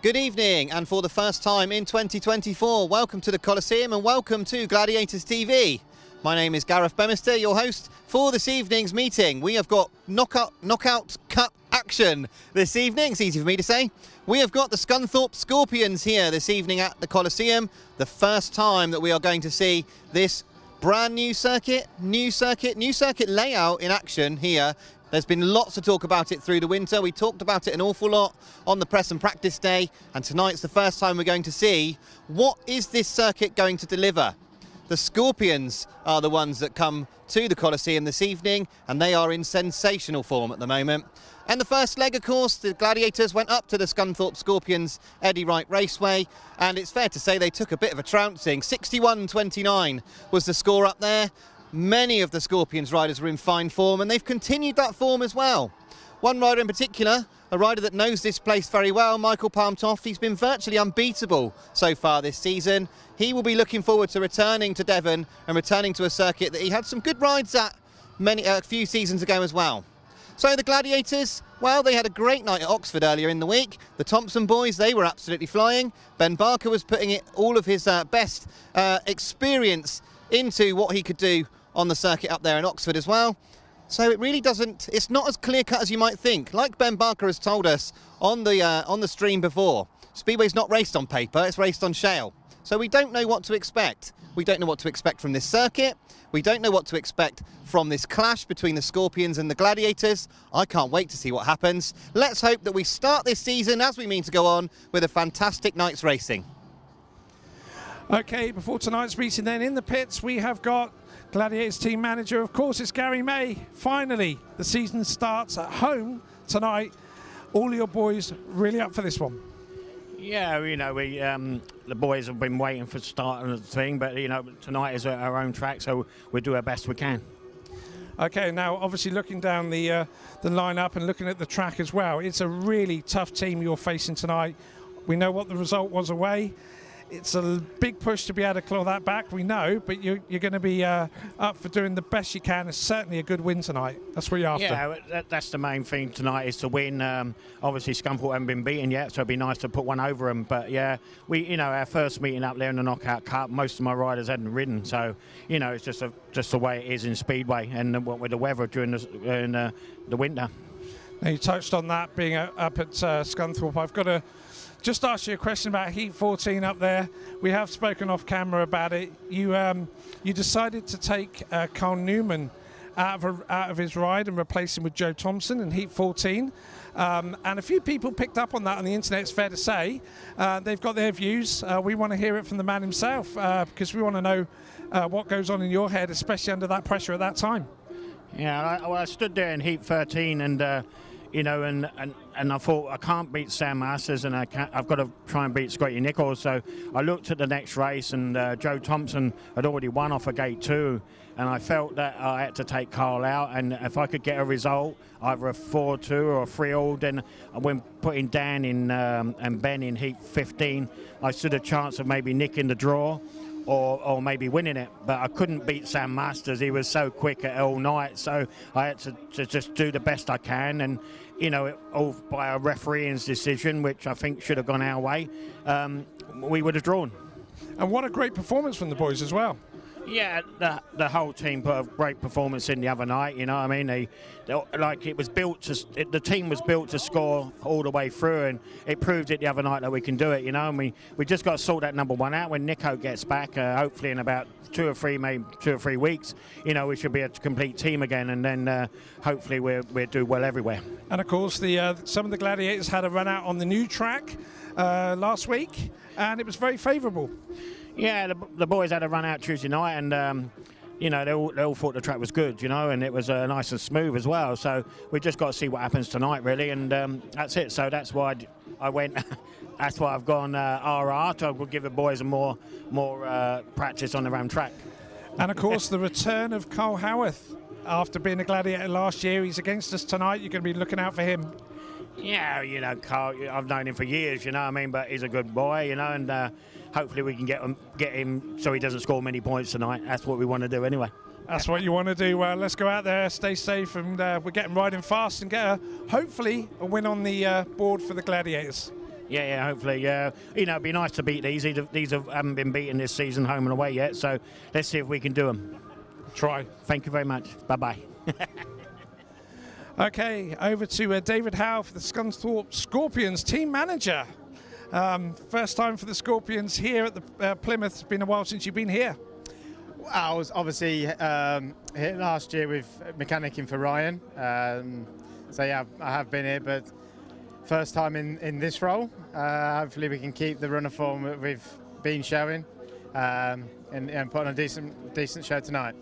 Good evening, and for the first time in 2024, welcome to the Coliseum and welcome to Gladiators TV. My name is Gareth Bemister, your host for this evening's meeting. We have got knockout cup action this evening. It's easy for me to say. We have got the SCUNTHORPE Scorpions here this evening at the Coliseum. The first time that we are going to see this brand new circuit layout in action here. There's been lots to talk about it through the winter. We talked about it an awful lot on the press and practice day, and tonight's the first time we're going to see what is this circuit going to deliver. The Scorpions are the ones that come to the Coliseum this evening, and they are in sensational form at the moment. And the first leg, of course, the Gladiators went up to the SCUNTHORPE Scorpions Eddie Wright Raceway, and it's fair to say they took a bit of a trouncing. 61-29 was the score up there. Many of the Scorpions riders were in fine form, and they've continued that form as well. One rider in particular, a rider that knows this place very well, Michael Toft, he's been virtually unbeatable so far this season. He will be looking forward to returning to Devon and returning to a circuit that he had some good rides at a few seasons ago as well. So the Gladiators, well, they had a great night at Oxford earlier in the week. The Thompson boys, they were absolutely flying. Ben Barker was putting all of his best experience into what he could do on the circuit up there in Oxford as well. So it really it's not as clear-cut as you might think. Like Ben Barker has told us on the stream before, Speedway's not raced on paper, it's raced on shale. So we don't know what to expect. We don't know what to expect from this circuit. We don't know what to expect from this clash between the Scorpions and the Gladiators. I can't wait to see what happens. Let's hope that we start this season, as we mean to go on, with a fantastic night's racing. Okay, before tonight's meeting then, in the pits we have got Gladiators team manager, of course, it's Garry May. Finally, the season starts at home tonight. All your boys really up for this one? Yeah, you know, the boys have been waiting for the start of the thing, but, you know, tonight is our own track, so we'll do our best we can. Okay, now, obviously, looking down the lineup and looking at the track as well, it's a really tough team you're facing tonight. We know what the result was away. It's a big push to be able to claw that back, we know, but you're going to be up for doing the best you can. It's certainly a good win tonight. That's what you're after. Yeah, that's the main thing tonight, is to win. Obviously, Scunthorpe haven't been beaten yet, so it'd be nice to put one over them. But yeah, our first meeting up there in the Knockout Cup, most of my riders hadn't ridden, so you know, it's just the way it is in Speedway, and with the weather during the winter. Now, you touched on that being up at Scunthorpe. I've got to just ask you a question about Heat 14 up there. We have spoken off camera about it. You decided to take Carl Newman out of his ride and replace him with Joe Thompson in Heat 14. And a few people picked up on that on the internet, it's fair to say. They've got their views. We want to hear it from the man himself, because we want to know what goes on in your head, especially under that pressure at that time. Yeah, I stood there in Heat 13 and you know, and I thought, I can't beat Sam Masters, and I've got to try and beat Scotty Nichols. So I looked at the next race, and Joe Thompson had already won off a gate 2, and I felt that I had to take Carl out, and if I could get a result, either a 4-2 or a 3-all, then when putting Dan in and Ben in Heat 15, I stood a chance of maybe nicking the draw. Or maybe winning it, but I couldn't beat Sam Masters. He was so quick at all night, so I had to just do the best I can, and you know, all by a refereeing's decision, which I think should have gone our way, we would have drawn. And what a great performance from the boys as well. Yeah, the whole team put a great performance in the other night. You know what I mean? The team was built to score all the way through, and it proved it the other night that we can do it. You know, and we just got to sort that number one out when Nico gets back. Hopefully in about 2 or 3 weeks. You know, we should be a complete team again, and then hopefully we'll do well everywhere. And of course, some of the Gladiators had a run out on the new track last week, and it was very favourable. Yeah, the boys had a run out Tuesday night, and you know, they all thought the track was good, you know, and it was nice and smooth as well. So we just got to see what happens tonight, really, and that's it. So that's why I went. That's why I've gone RR. So we'll give the boys a more practice on their own track. And of course, the return of Carl Howarth after being a Gladiator last year. He's against us tonight. You're going to be looking out for him. Yeah, you know, Carl, I've known him for years, you know what I mean, but he's a good boy, you know, and hopefully we can get him so he doesn't score many points tonight. That's what we want to do anyway. That's what you want to do. Well, let's go out there, stay safe, and we're getting riding fast and get hopefully a win on the board for the Gladiators. Yeah, hopefully. You know, it'd be nice to beat these. These haven't been beaten this season, home and away yet. So let's see if we can do them. Try. Thank you very much. Bye-bye. Okay, over to David Howe for the Scunthorpe Scorpions team manager. First time for the Scorpions here at the Plymouth. It's been a while since you've been here. I was obviously here last year with mechanicking for Ryan. So yeah, I have been here, but first time in this role. Hopefully we can keep the run of form that we've been showing and put on a decent show tonight.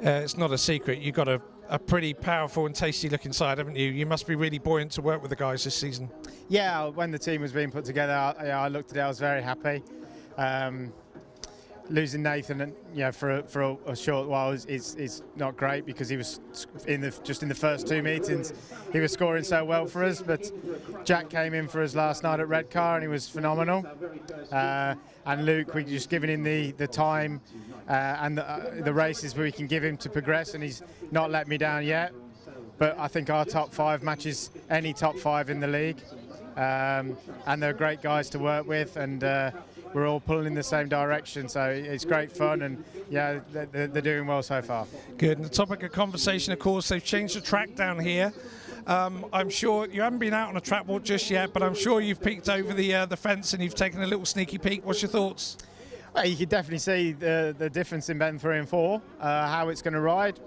It's not a secret. You've got a pretty powerful and tasty looking side, haven't you? You must be really buoyant to work with the guys this season. Yeah, when the team was being put together, I looked at it, I was very happy. Losing Nathan, for a short while is not great because he was just in the first 2 meetings. He was scoring so well for us, but Jack came in for us last night at Redcar and he was phenomenal. And Luke, we just given him the time and the races where we can give him to progress, and he's not let me down yet. But I think our top 5 matches any top 5 in the league, and they're great guys to work with, and we're all pulling in the same direction, so it's great fun, and yeah, they're doing well so far. Good. And the topic of conversation, of course, they've changed the track down here. I'm sure you haven't been out on a track walk just yet, but I'm sure you've peeked over the fence and you've taken a little sneaky peek. What's your thoughts? Well, you can definitely see the difference in Ben 3 and 4, how it's going to ride.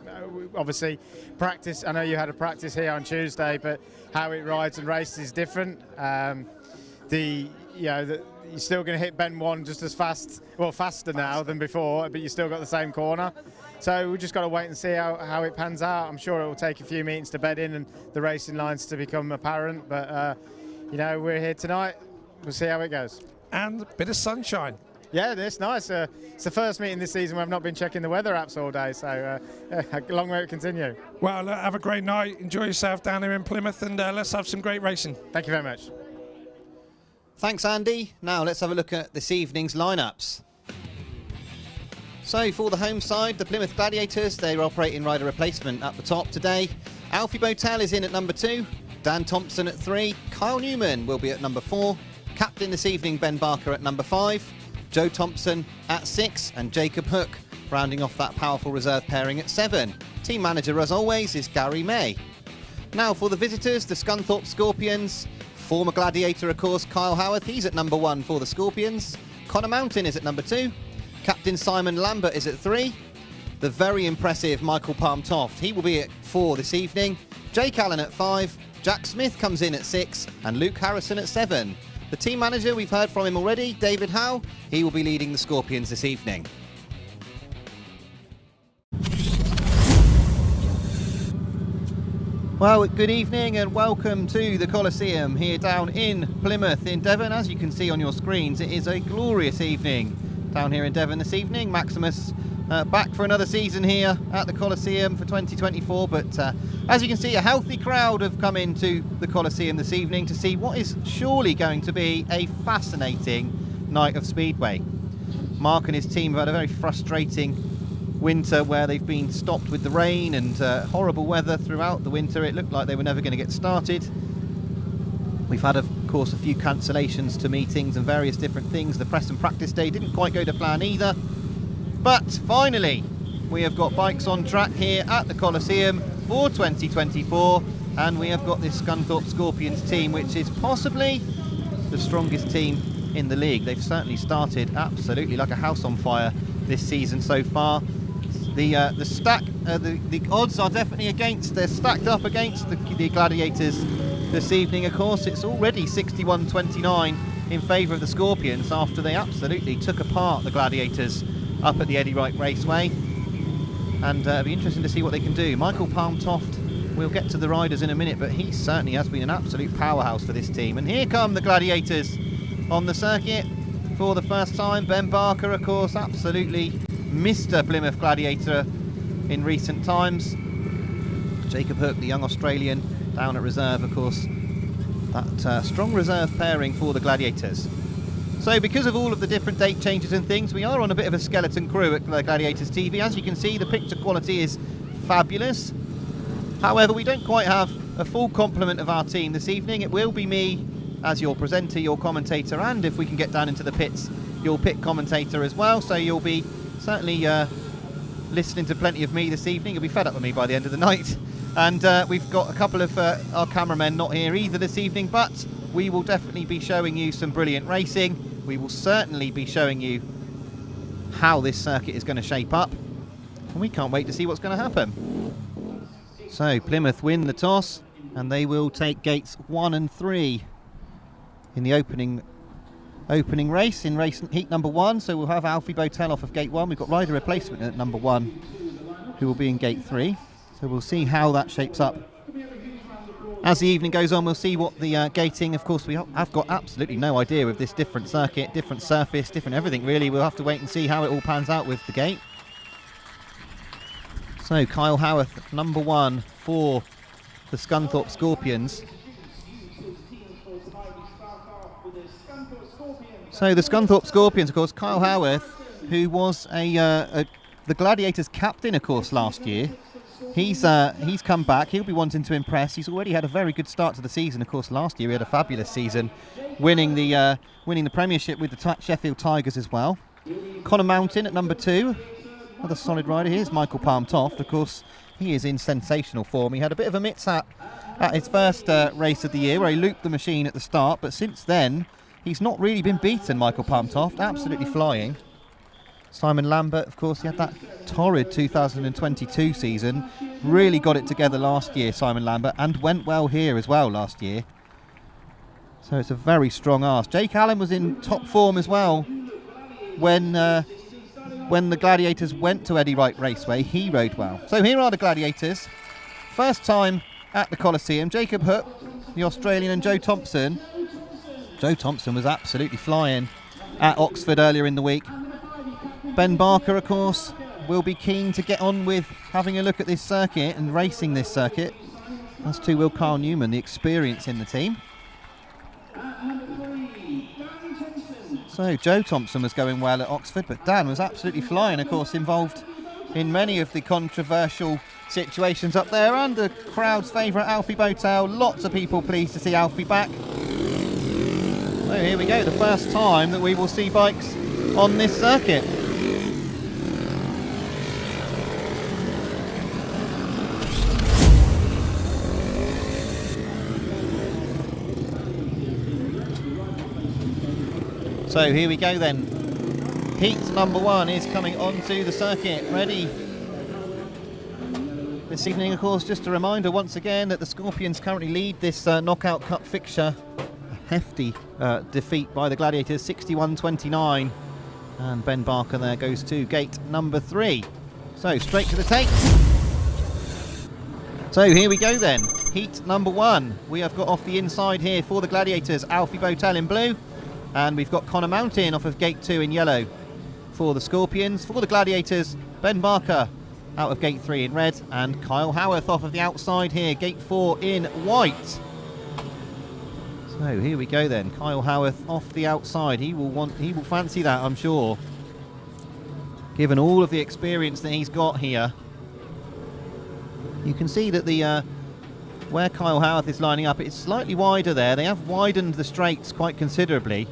Obviously, practice. I know you had a practice here on Tuesday, but how it rides and races is different. You're still going to hit Ben 1 just as fast, well, faster now than before, but you still got the same corner. So we've just got to wait and see how it pans out. I'm sure it will take a few meetings to bed in and the racing lines to become apparent, but we're here tonight. We'll see how it goes. And a bit of sunshine. Yeah, it's nice. It's the first meeting this season where I've not been checking the weather apps all day, so a long way to continue. Well, have a great night. Enjoy yourself down here in Plymouth, and let's have some great racing. Thank you very much. Thanks, Andy. Now let's have a look at this evening's lineups. So for the home side, the Plymouth Gladiators, they're operating rider replacement at the top today. Alfie BOWTELL is in at number 2, Dan Thompson at 3, Kyle Newman will be at number 4, captain this evening Ben Barker at number 5, Joe Thompson at 6, and Jacob Hook rounding off that powerful reserve pairing at 7. Team manager, as always, is Garry May. Now for the visitors, the Scunthorpe Scorpions. Former Gladiator, of course, Kyle Howarth, he's at number 1 for the Scorpions. Connor Mountain is at number 2. Captain Simon Lambert is at 3. The very impressive Michael Palm Toft, he will be at 4 this evening. Jake Allen at 5. Jack Smith comes in at 6. And Luke Harrison at 7. The team manager, we've heard from him already, David Howe, he will be leading the Scorpions this evening. Well, good evening and welcome to the Coliseum here down in Plymouth in Devon. As you can see on your screens, it is a glorious evening down here in Devon this evening. Maximus back for another season here at the Coliseum for 2024, but as you can see, a healthy crowd have come into the Coliseum this evening to see what is surely going to be a fascinating night of Speedway. Mark and his team have had a very frustrating winter where they've been stopped with the rain and horrible weather throughout the winter. It looked like they were never going to get started. We've had, of course, a few cancellations to meetings and various different things. The press and practice day didn't quite go to plan either. But finally, we have got bikes on track here at the Coliseum for 2024, and we have got this Scunthorpe Scorpions team, which is possibly the strongest team in the league. They've certainly started absolutely like a house on fire this season so far. The odds are definitely against. They're stacked up against the Gladiators this evening. Of course, it's already 61-29 in favour of the Scorpions after they absolutely took apart the Gladiators up at the Eddie Wright Raceway. And it'll be interesting to see what they can do. Michael Palm Toft, we'll get to the riders in a minute, but he certainly has been an absolute powerhouse for this team. And here come the Gladiators on the circuit for the first time. Ben Barker, of course, absolutely Mr. Plymouth Gladiator in recent times. Jacob Hook, the young Australian, down at reserve, of course. That strong reserve pairing for the Gladiators. So because of all of the different date changes and things, we are on a bit of a skeleton crew at Gladiators TV. As you can see, the picture quality is fabulous. However, we don't quite have a full complement of our team this evening. It will be me as your presenter, your commentator, and if we can get down into the pits, your pit commentator as well. So you'll be certainly listening to plenty of me this evening. You'll be fed up with me by the end of the night. And we've got a couple of our cameramen not here either this evening, but we will definitely be showing you some brilliant racing. We will certainly be showing you how this circuit is going to shape up. And we can't wait to see what's going to happen. So Plymouth win the toss, and they will take gates 1 and 3 in the opening race, in race heat number 1. So we'll have Alfie BOWTELL off of gate 1. We've got rider replacement at number 1, who will be in gate 3. So we'll see how that shapes up. As the evening goes on, we'll see what the gating, of course, I've got absolutely no idea with this different circuit, different surface, different everything really. We'll have to wait and see how it all pans out with the gate. So Kyle Howarth, number 1 for the Scunthorpe Scorpions. So the Scunthorpe Scorpions, of course, Kyle Howarth, who was the Gladiators captain, of course, last year. He's come back. He'll be wanting to impress. He's already had a very good start to the season. Of course, last year he had a fabulous season, winning the Premiership with the Sheffield Tigers as well. Connor Mountain at number 2, another solid rider. Here's Michael Toft. Of course, he is in sensational form. He had a bit of a mishap at his first race of the year where he looped the machine at the start, but since then he's not really been beaten. Michael Toft, absolutely flying. Simon Lambert, of course, he had that torrid 2022 season. Really got it together last year, Simon Lambert, and went well here as well last year. So it's a very strong arse. Jake Allen was in top form as well when the Gladiators went to Eddie Wright Raceway. He rode well. So here are the Gladiators. First time at the Coliseum. Jacob Hook, the Australian, and Joe Thompson. Joe Thompson was absolutely flying at Oxford earlier in the week. Ben Barker, of course, will be keen to get on with having a look at this circuit and racing this circuit. As to will Carl Newman, the experience in the team. So Joe Thompson was going well at Oxford, but Dan was absolutely flying, of course, involved in many of the controversial situations up there, and the crowd's favourite Alfie BOWTELL. Lots of people pleased to see Alfie back. So here we go, the first time that we will see bikes on this circuit. So here we go then. Heat number 1 is coming onto the circuit, ready. This evening, of course, just a reminder once again that the Scorpions currently lead this Knockout Cup fixture. A hefty defeat by the Gladiators, 61-29. And Ben Barker there goes to gate number 3. So straight to the tape. So here we go then. Heat number 1. We have got off the inside here for the Gladiators, Alfie BOWTELL in blue. And we've got Connor Mountain off of gate 2 in yellow for the Scorpions. For the Gladiators, Ben Barker out of gate 3 in red, and Kyle Howarth off of the outside here, gate 4 in white. So here we go then. Kyle Howarth off the outside. He will fancy that, I'm sure, given all of the experience that he's got here. You can see that the where Kyle Howarth is lining up, it's slightly wider there. They have widened the straights quite considerably.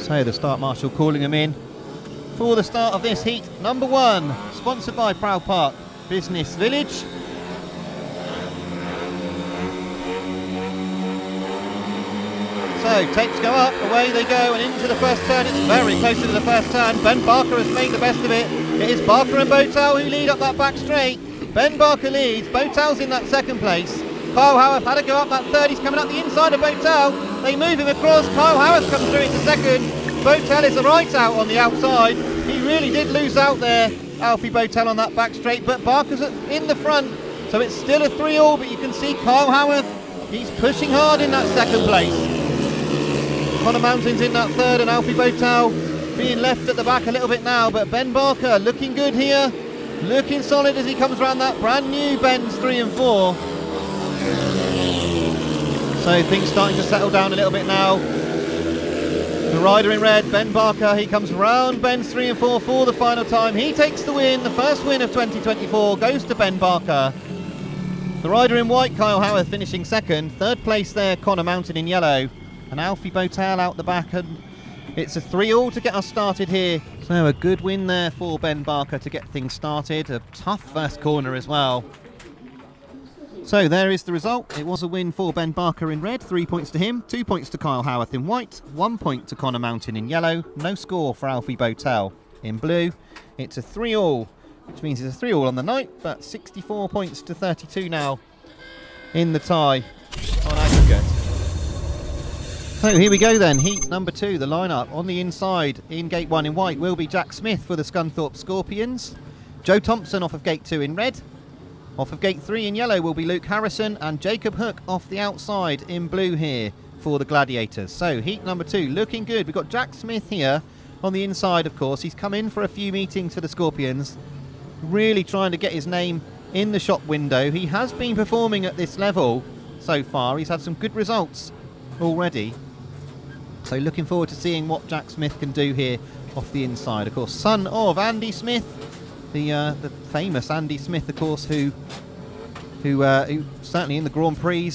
So the start marshal calling them in for the start of this heat number 1, sponsored by Proud Park Business Village. So tapes go up, away they go, and into the first turn. It's very close to the first turn. Ben Barker has made the best of it. It is Barker and BOWTELL who lead up that back straight. Ben Barker leads, BOWTELL's in that second place. Kyle Howarth had to go up that third. He's coming up the inside of BOWTELL. They move him across. Kyle Howarth comes through into second. BOWTELL is a right out on the outside. He really did lose out there, Alfie BOWTELL, on that back straight, but Barker's in the front, so it's still a 3-all, but you can see Kyle Howarth, he's pushing hard in that second place. Connor Mountain's in that third, and Alfie BOWTELL being left at the back a little bit now, but Ben Barker looking good here, looking solid as he comes around that brand new Ben's 3 and 4. So things starting to settle down a little bit now. The rider in red, Ben Barker, he comes round Ben's 3 and 4 for the final time. He takes the win. The first win of 2024 goes to Ben Barker. The rider in white, Kyle Howarth, finishing second. Third place there, Connor Mountain in yellow. And Alfie BOWTELL out the back. And it's a 3-all to get us started here. So a good win there for Ben Barker to get things started. A tough first corner as well. So there is the result. It was a win for Ben Barker in red. 3 points to him, 2 points to Kyle Howarth in white, 1 point to Connor Mountain in yellow. No score for Alfie BOWTELL in blue. It's a 3-all, which means it's a 3-all on the night, but 64 points to 32 now in the tie on aggregate. So here we go then, heat number 2, the lineup. On the inside in gate 1 in white will be Jack Smith for the Scunthorpe Scorpions. Joe Thompson off of gate 2 in red. Off of gate 3 in yellow will be Luke Harrison, and Jacob Hook off the outside in blue here for the Gladiators. So heat number 2 looking good. We've got Jack Smith here on the inside, of course. He's come in for a few meetings for the Scorpions, really trying to get his name in the shop window. He has been performing at this level so far. He's had some good results already. So looking forward to seeing what Jack Smith can do here off the inside. Of course, son of Andy Smith, the famous Andy Smith, of course, who certainly in the Grand Prix,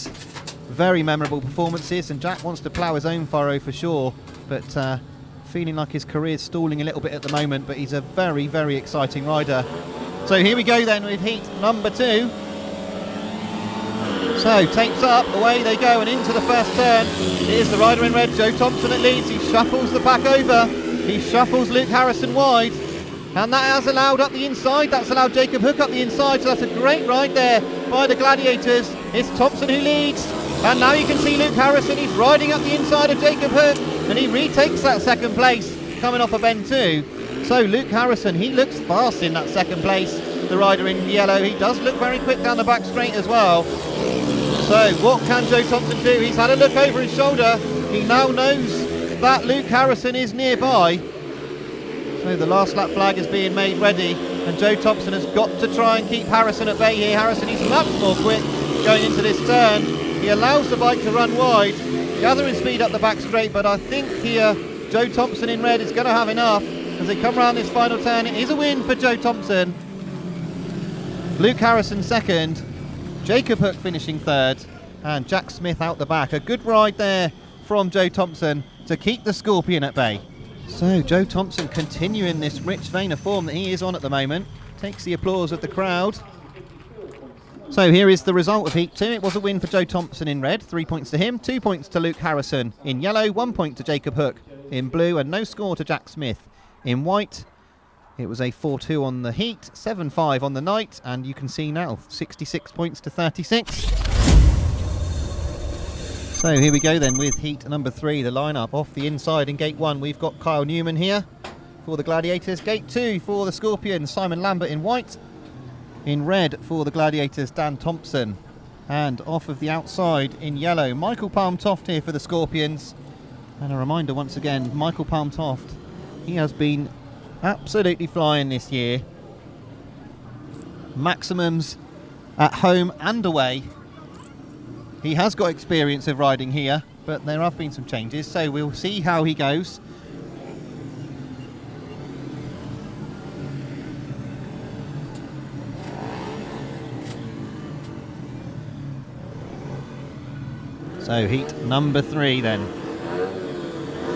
very memorable performances, and Jack wants to plough his own furrow for sure, but feeling like his career's stalling a little bit at the moment, but he's a very, very exciting rider. So here we go then with heat number 2. So tapes up, away they go, and into the first turn. It is the rider in red, Joe Thompson, that leads. He shuffles the pack over. He shuffles Luke Harrison wide. And that has allowed up the inside, that's allowed Jacob Hook up the inside, so that's a great ride there by the Gladiators. It's Thompson who leads, and now you can see Luke Harrison, he's riding up the inside of Jacob Hook, and he retakes that second place, coming off of bend 2. So Luke Harrison, he looks fast in that second place, the rider in yellow. He does look very quick down the back straight as well. So what can Joe Thompson do? He's had a look over his shoulder, he now knows that Luke Harrison is nearby. So the last lap flag is being made ready, and Joe Thompson has got to try and keep Harrison at bay here. Harrison is much more quick going into this turn. He allows the bike to run wide, gathering speed up the back straight, but I think here Joe Thompson in red is going to have enough as they come around this final turn. It is a win for Joe Thompson. Luke Harrison second, Jacob Hook finishing third, and Jack Smith out the back. A good ride there from Joe Thompson to keep the Scorpion at bay. So Joe Thompson continuing this rich vein of form that he is on at the moment. Takes the applause of the crowd. So here is the result of heat 2. It was a win for Joe Thompson in red. 3 points to him, 2 points to Luke Harrison in yellow, 1 point to Jacob Hook in blue, and no score to Jack Smith in white. It was a 4-2 on the heat, 7-5 on the night, and you can see now 66 points to 36. So here we go then with heat number 3, the lineup. Off the inside in gate 1 we've got Kyle Newman here for the Gladiators. Gate 2 for the Scorpions, Simon Lambert in white. In red for the Gladiators, Dan Thompson. And off of the outside in yellow, Michael Palm Toft here for the Scorpions. And a reminder once again, Michael Palm Toft, he has been absolutely flying this year. Maximums at home and away. He has got experience of riding here, but there have been some changes, so we'll see how he goes. So heat number 3 then,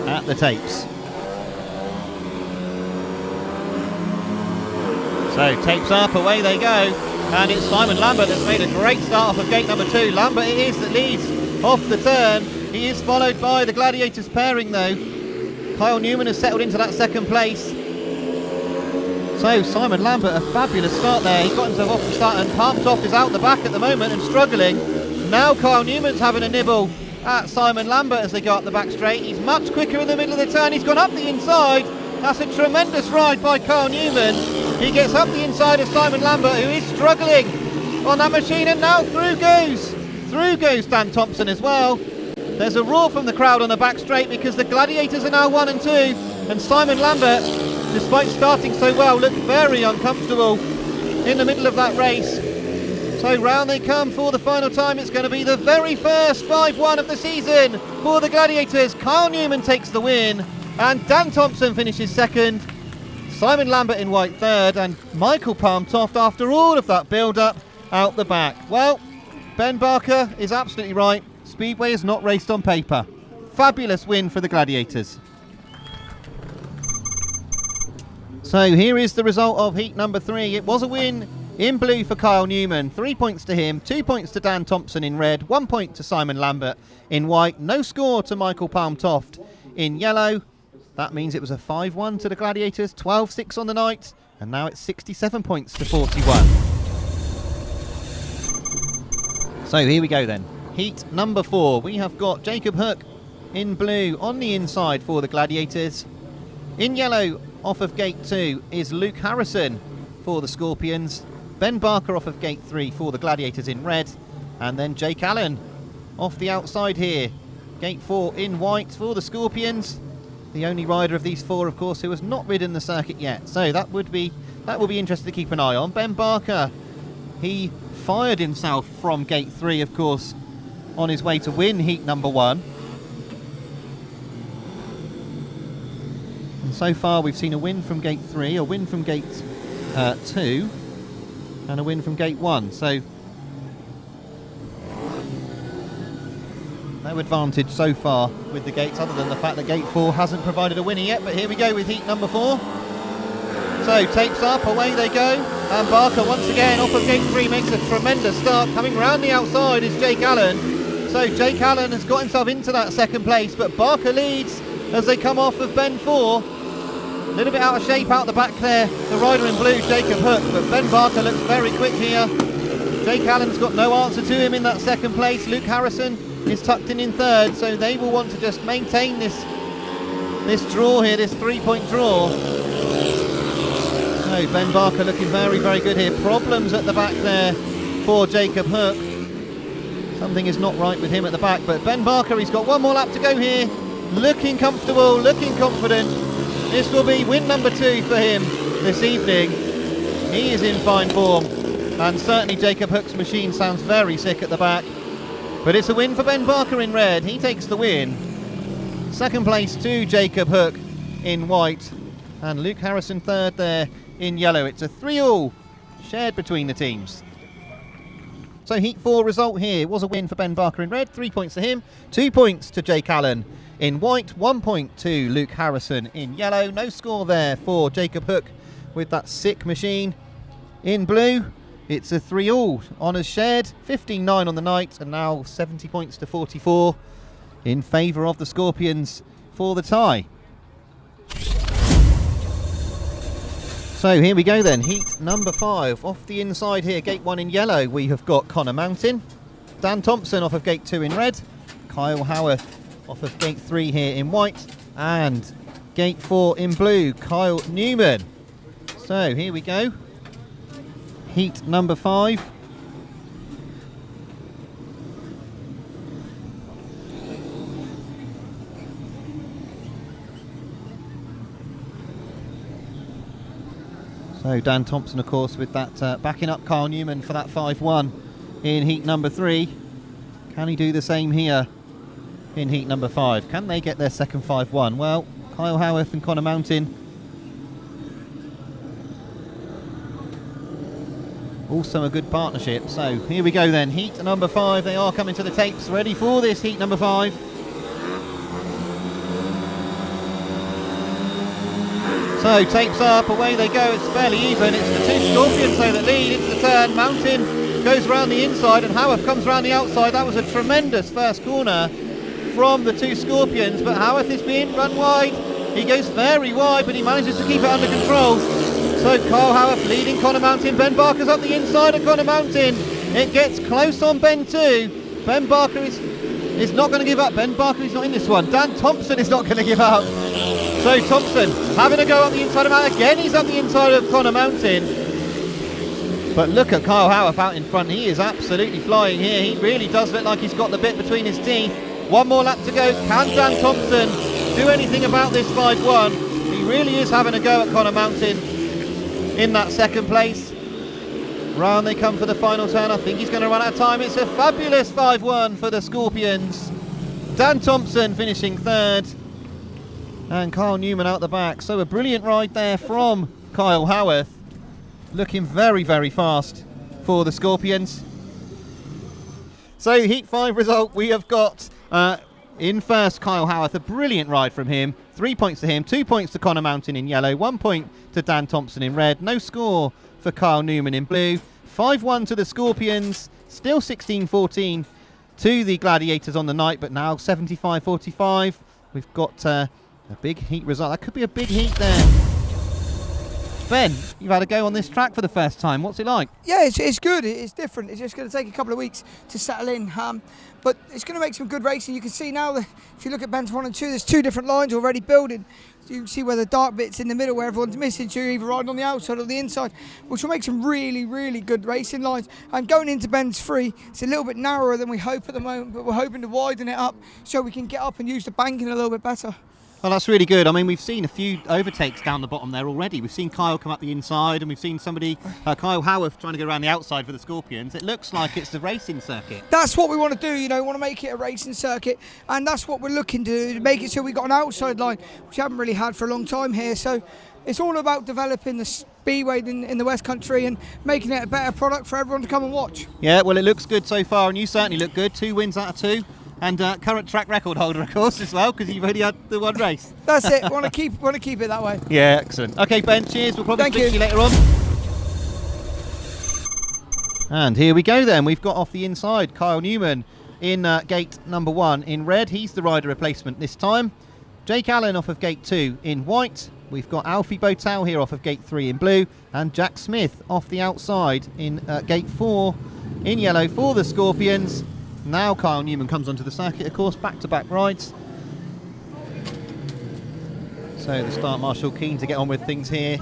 at the tapes. So tapes up, away they go. And it's Simon Lambert that's made a great start off of gate number 2. Lambert it is that leads off the turn. He is followed by the Gladiators pairing though. Kyle Newman has settled into that second place. So Simon Lambert, a fabulous start there. He got himself off the start, and Palm Toft is out the back at the moment and struggling. Now Kyle Newman's having a nibble at Simon Lambert as they go up the back straight. He's much quicker in the middle of the turn. He's gone up the inside. That's a tremendous ride by Kyle Newman. He gets up the inside of Simon Lambert, who is struggling on that machine, and now through goes Dan Thompson as well. There's a roar from the crowd on the back straight because the Gladiators are now 1 and 2, and Simon Lambert, despite starting so well, looked very uncomfortable in the middle of that race. So round they come for the final time. It's going to be the very first 5-1 of the season for the Gladiators. Kyle Newman takes the win, and Dan Thompson finishes second. Simon Lambert in white third, and Michael Palm Toft, after all of that build-up, out the back. Well, Ben Barker is absolutely right. Speedway is not raced on paper. Fabulous win for the Gladiators. So here is the result of heat number 3. It was a win in blue for Kyle Newman. 3 points to him, 2 points to Dan Thompson in red, 1 point to Simon Lambert in white. No score to Michael Palm Toft in yellow. That means it was a 5-1 to the Gladiators, 12-6 on the night, and now it's 67 points to 41. So here we go then. Heat number 4. We have got Jacob Hook in blue on the inside for the Gladiators. In yellow, off of gate 2, is Luke Harrison for the Scorpions. Ben Barker off of gate 3 for the Gladiators in red. And then Jake Allen off the outside here. Gate 4 in white for the Scorpions. The only rider of these 4, of course, who has not ridden the circuit yet. So that will be interesting to keep an eye on. Ben Barker, he fired himself from gate 3, of course, on his way to win heat number 1. And so far we've seen a win from gate 3, a win from gate 2, and a win from gate 1. So no advantage so far with the gates, other than the fact that gate 4 hasn't provided a winner yet. But here we go with heat number 4. So tapes up, away they go, and Barker once again off of gate 3 makes a tremendous start. Coming round the outside is Jake Allen. So Jake Allen has got himself into that second place, but Barker leads as they come off of bend 4. A little bit out of shape out the back there, the rider in blue, Jacob Hook, but Ben Barker looks very quick here. Jake Allen's got no answer to him in that second place. Luke Harrison is tucked in third, so they will want to just maintain this draw here, this 3-point draw. So Ben Barker looking very, very good here. Problems at the back there for Jacob Hook. Something is not right with him at the back, but Ben Barker, he's got one more lap to go here. Looking comfortable, looking confident. This will be win number 2 for him this evening. He is in fine form, and certainly Jacob Hook's machine sounds very sick at the back. But it's a win for Ben Barker in red. He takes the win. Second place to Jacob Hook in white, and Luke Harrison third there in yellow. It's a 3-all shared between the teams. So heat 4 result here was a win for Ben Barker in red, 3 points to him, 2 points to Jake Allen in white, 1 point to Luke Harrison in yellow. No score there for Jacob Hook with that sick machine. In blue, it's a 3-all. Honours shared, 15-9 on the night, and now 70 points to 44 in favour of the Scorpions for the tie. So here we go then, heat number 5. Off the inside here, gate 1 in yellow, we have got Connor Mountain. Dan Thompson off of gate 2 in red. Kyle Howarth off of gate 3 here in white. And gate 4 in blue, Kyle Newman. So here we go. Heat number 5. So Dan Thompson, of course, with that backing up Kyle Newman for that 5-1 in heat number 3. Can he do the same here in heat number 5? Can they get their second 5-1? Well, Kyle Howarth and Connor Mountain also a good partnership. So here we go then, heat number 5. They are coming to the tapes, ready for this heat number 5. So tapes up, away they go, it's fairly even. It's the 2 Scorpions though that lead into the turn. Mountain goes round the inside and Howarth comes round the outside. That was a tremendous first corner from the 2 Scorpions, but Howarth is being run wide. He goes very wide, but he manages to keep it under control. So Kyle Howarth leading Connor Mountain. Ben Barker's up the inside of Connor Mountain. It gets close on Ben 2. Ben Barker is not going to give up. Ben Barker is not in this one. Dan Thompson is not going to give up. So Thompson having a go up the inside of Mountain. Again, he's up the inside of Connor Mountain. But look at Kyle Howarth out in front. He is absolutely flying here. He really does look like he's got the bit between his teeth. One more lap to go. Can Dan Thompson do anything about this 5-1? He really is having a go at Connor Mountain in that second place. Round they come for the final turn. I think he's going to run out of time. It's a fabulous 5-1 for the Scorpions. Dan Thompson finishing third. And Kyle Newman out the back. So a brilliant ride there from Kyle Howarth. Looking very, very fast for the Scorpions. So Heat 5 result, we have got in first Kyle Howarth, a brilliant ride from him. 3 points to him, 2 points to Connor Mountain in yellow, 1 point to Dan Thompson in red. No score for Kyle Newman in blue. 5-1 to the Scorpions, still 16-14 to the Gladiators on the night, but now 75-45. We've got a big heat result. That could be a big heat there. Ben, you've had a go on this track for the first time. What's it like? Yeah, it's good. It's different. It's just going to take a couple of weeks to settle in. But it's going to make some good racing. You can see now that if you look at bends 1 and 2, there's 2 different lines already building. You can see where the dark bit's in the middle where everyone's missing, so you're either riding on the outside or the inside, which will make some really, really good racing lines. And going into bends 3, it's a little bit narrower than we hope at the moment, but we're hoping to widen it up so we can get up and use the banking a little bit better. Well, that's really good. I mean, we've seen a few overtakes down the bottom there already. We've seen Kyle come up the inside, and we've seen somebody, Kyle Howarth, trying to go around the outside for the Scorpions. It looks like it's the racing circuit. That's what we want to do, you know, we want to make it a racing circuit, and that's what we're looking to do, to make it so we've got an outside line, which we haven't really had for a long time here. So it's all about developing the Speedway in the West Country and making it a better product for everyone to come and watch. Yeah, well, it looks good so far, and you certainly look good. 2 wins out of 2. And current track record holder, of course, as well, because you've only had the 1 race. That's it. Want to keep it that way. Yeah, excellent. Okay, Ben, cheers. We'll probably speak to you later on. And here we go then. We've got off the inside Kyle Newman in gate number 1 in red. He's the rider replacement this time. Jake Allen off of gate 2 in white. We've got Alfie BOWTELL here off of gate 3 in blue. And Jack Smith off the outside in gate 4 in yellow for the Scorpions. Now Kyle Newman comes onto the circuit, of course, back-to-back rides. So the start marshal keen to get on with things here.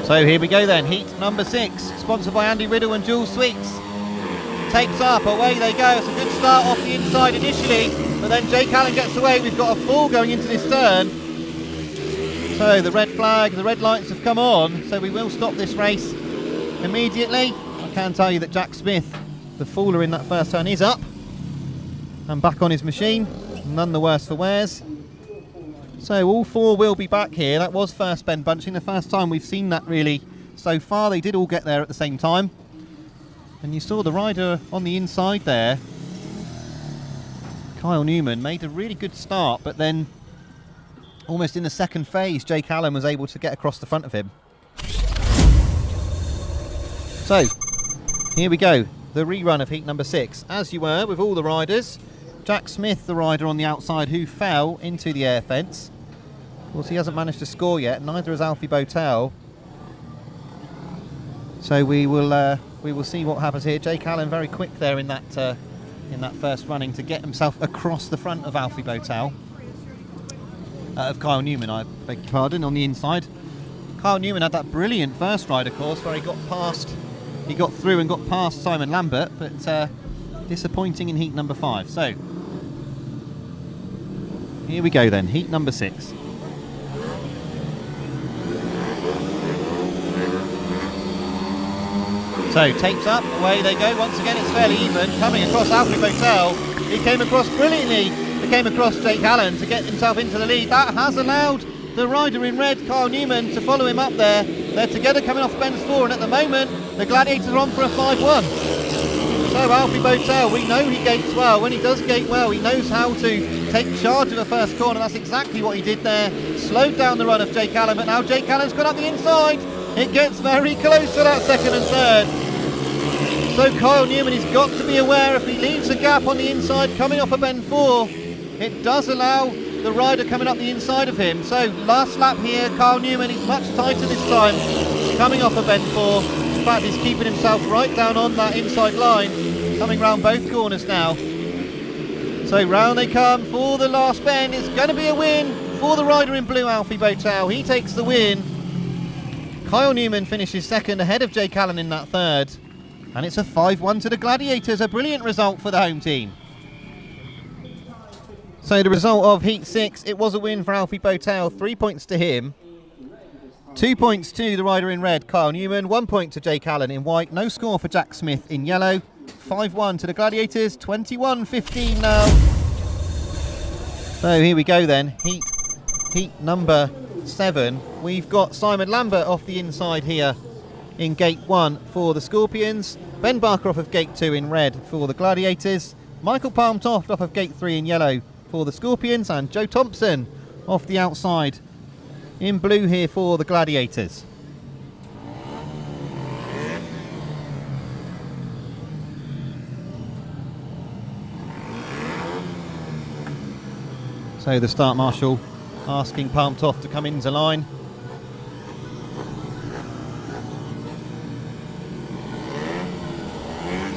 So here we go then, heat number 6, sponsored by Andy Riddle and Jules Sweets. Takes up, away they go. It's a good start off the inside initially, but then Jake Allen gets away. We've got a fall going into this turn. So the red flag, the red lights have come on, so we will stop this race immediately. I can tell you that Jack Smith, the faller in that first turn, is up and back on his machine. None the worse for wears. So all 4 will be back here. That was first bend bunching, the first time we've seen that really so far. They did all get there at the same time. And you saw the rider on the inside there, Kyle Newman, made a really good start, but then almost in the second phase, Jake Allen was able to get across the front of him. So, here we go, the rerun of heat number 6. As you were with all the riders, Jack Smith, the rider on the outside who fell into the air fence. Of course, he hasn't managed to score yet, neither has Alfie BOWTELL. So we will see what happens here. Jake Allen very quick there in that first running to get himself across the front of Alfie BOWTELL. Of Kyle Newman, I beg your pardon, on the inside. Kyle Newman had that brilliant first ride, of course, where he got through and got past Simon Lambert, but disappointing in heat number 5. So here we go then, heat number 6. So tapes up, away they go. Once again it's fairly even. Coming across Alfie BOWTELL. He came across brilliantly. He came across Jake Allen to get himself into the lead. That has allowed the rider in red, Kyle Newman, to follow him up there. They're together coming off bends 4, and at the moment the Gladiators are on for a 5-1. So Alfie BOWTELL, we know he gates well. When he does gate well, he knows how to take charge of the first corner. That's exactly what he did there. Slowed down the run of Jake Allen, but now Jake Allen's got up the inside. It gets very close to that second and third. So Kyle Newman has got to be aware if he leaves a gap on the inside coming off a bend 4, it does allow the rider coming up the inside of him. So last lap here, Kyle Newman is much tighter this time, coming off a bend 4. In fact, he's keeping himself right down on that inside line, coming round both corners now. So round they come for the last bend. It's going to be a win for the rider in blue, Alfie BOWTELL. He takes the win. Kyle Newman finishes second ahead of Jake Allen in that third. And it's a 5-1 to the Gladiators, a brilliant result for the home team. So the result of Heat 6, it was a win for Alfie BOWTELL, 3 points to him. 2 points to the rider in red, Kyle Newman, 1 point to Jake Allen in white, no score for Jack Smith in yellow, 5-1 to the Gladiators, 21-15 now. So here we go then, heat number 7. We've got Simon Lambert off the inside here in gate 1 for the Scorpions, Ben Barker off of gate 2 in red for the Gladiators, Michael Palm Toft off of gate 3 in yellow for the Scorpions, and Joe Thompson off the outside in blue here for the Gladiators. So the start marshal asking Palm Toft to come into line.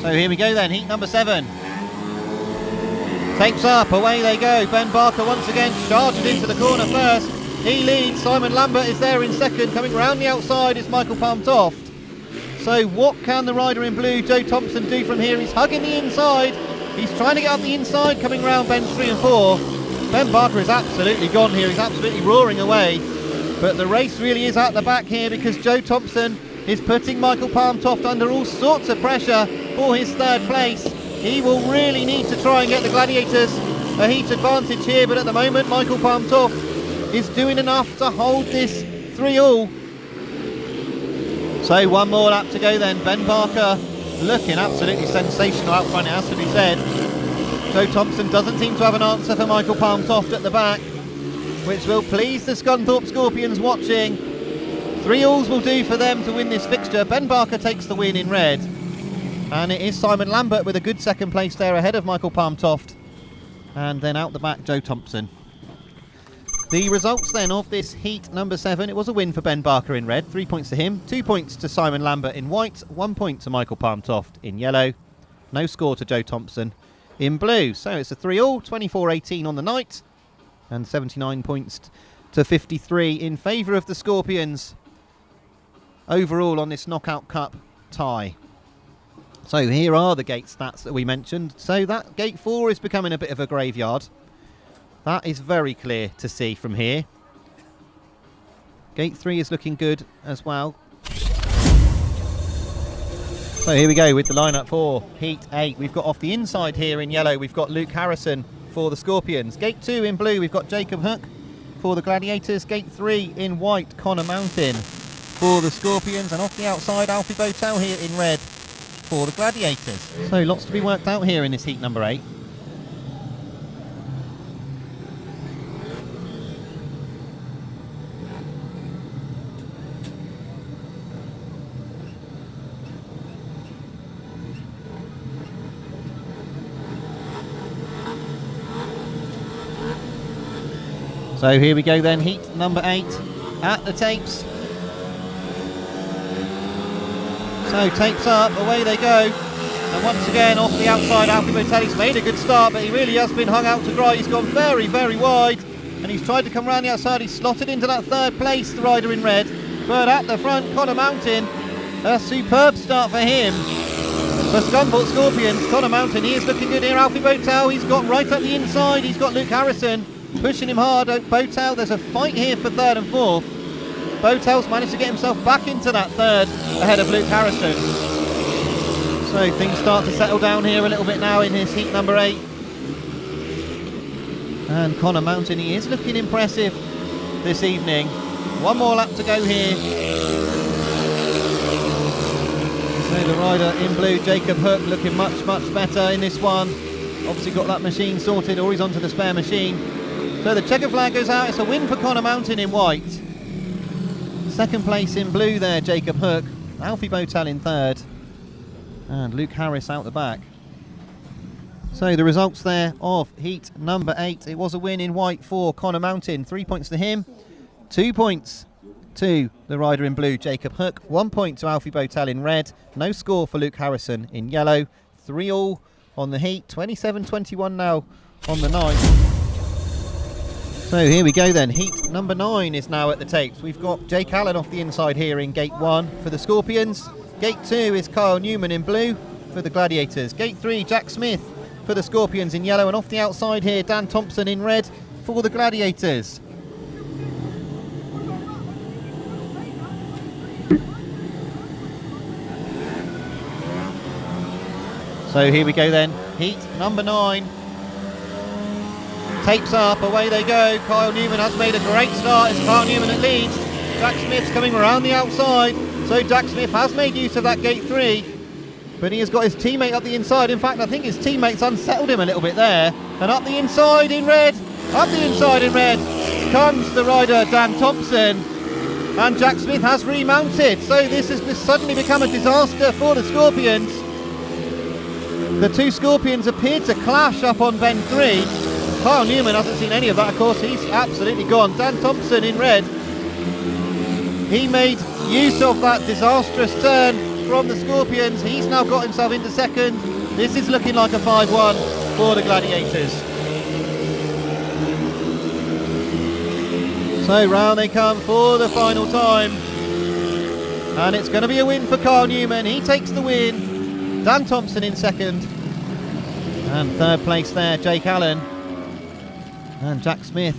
So here we go then, heat number 7. Tapes up, away they go. Ben Barker once again charges into the corner first. He leads, Simon Lambert is there in second. Coming round the outside is Michael Palm Toft. So what can the rider in blue, Joe Thompson, do from here? He's hugging the inside. He's trying to get up the inside, coming round bends 3 and 4. Ben Barker is absolutely gone here. He's absolutely roaring away. But the race really is at the back here because Joe Thompson is putting Michael Palm Toft under all sorts of pressure for his 3rd place. He will really need to try and get the Gladiators a heat advantage here, but at the moment Michael Palm Toft is doing enough to hold this 3-all. So one more lap to go then. Ben Barker looking absolutely sensational out front, it has to be said. Joe Thompson doesn't seem to have an answer for Michael Palm Toft at the back, which will please the Scunthorpe Scorpions watching. 3-alls will do for them to win this fixture. Ben Barker takes the win in red, and it is Simon Lambert with a good 2nd place there ahead of Michael Palm Toft, and then out the back Joe Thompson. The results then of this heat number 7, it was a win for Ben Barker in red, 3 points to him, 2 points to Simon Lambert in white, 1 point to Michael Palm Toft in yellow, no score to Joe Thompson in blue. So it's a 3-all, 24-18 on the night, and 79 points to 53 in favour of the Scorpions overall on this Knockout Cup tie. So here are the gate stats that we mentioned. So that gate 4 is becoming a bit of a graveyard. That is very clear to see from here. Gate 3 is looking good as well. So here we go with the lineup for heat 8. We've got off the inside here in yellow, we've got Luke Harrison for the Scorpions. Gate 2 in blue, we've got Jacob Hook for the Gladiators. Gate 3 in white, Connor Mountain for the Scorpions. And off the outside, Alfie BOWTELL here in red for the Gladiators. So lots to be worked out here in this heat number 8. So here we go then, heat number 8 at the tapes. So tapes up, away they go. And once again off the outside, Alfie BOWTELL's made a good start, but he really has been hung out to dry. He's gone very, very wide, and he's tried to come round the outside. He's slotted into that 3rd place, the rider in red. But at the front, Connor Mountain, a superb start for him. For Scunthorpe Scorpions, Connor Mountain, he is looking good here. Alfie BOWTELL, he's got right up the inside. He's got Luke Harrison pushing him hard. BOWTELL, there's a fight here for 3rd and 4th. BOWTELL's managed to get himself back into that 3rd ahead of Luke Harrison. So things start to settle down here a little bit now in his heat number 8. And Connor Mountain, he is looking impressive this evening. One more lap to go here. So the rider in blue, Jacob Hook, looking much, much better in this one. Obviously got that machine sorted, or he's onto the spare machine. So the checker flag goes out. It's a win for Connor Mountain in white. 2nd place in blue there, Jacob Hook. Alfie BOWTELL in 3rd. And Luke Harris out the back. So the results there of heat number 8. It was a win in white for Connor Mountain. 3 points to him. 2 points to the rider in blue, Jacob Hook. 1 point to Alfie BOWTELL in red. No score for Luke Harrison in yellow. 3-all on the heat. 27-21 now on the night. So here we go then, heat number 9 is now at the tapes. We've got Jake Allen off the inside here in gate 1 for the Scorpions. Gate 2 is Kyle Newman in blue for the Gladiators. Gate 3, Jack Smith for the Scorpions in yellow, and off the outside here, Dan Thompson in red for the Gladiators. So here we go then, heat number 9. Tapes up, away they go. Kyle Newman has made a great start. It's Kyle Newman that leads. Jack Smith's coming around the outside. So Jack Smith has made use of that gate 3. But he has got his teammate up the inside. In fact, I think his teammates unsettled him a little bit there. And up the inside in red. Up the inside in red comes the rider Dan Thompson. And Jack Smith has remounted. So this has suddenly become a disaster for the Scorpions. The two Scorpions appeared to clash up on bend 3. Kyle Newman hasn't seen any of that, of course. He's absolutely gone. Dan Thompson in red. He made use of that disastrous turn from the Scorpions. He's now got himself into second. This is looking like a 5-1 for the Gladiators. So round they come for the final time. And it's going to be a win for Kyle Newman. He takes the win. Dan Thompson in second. And third place there, Jake Allen. And Jack Smith,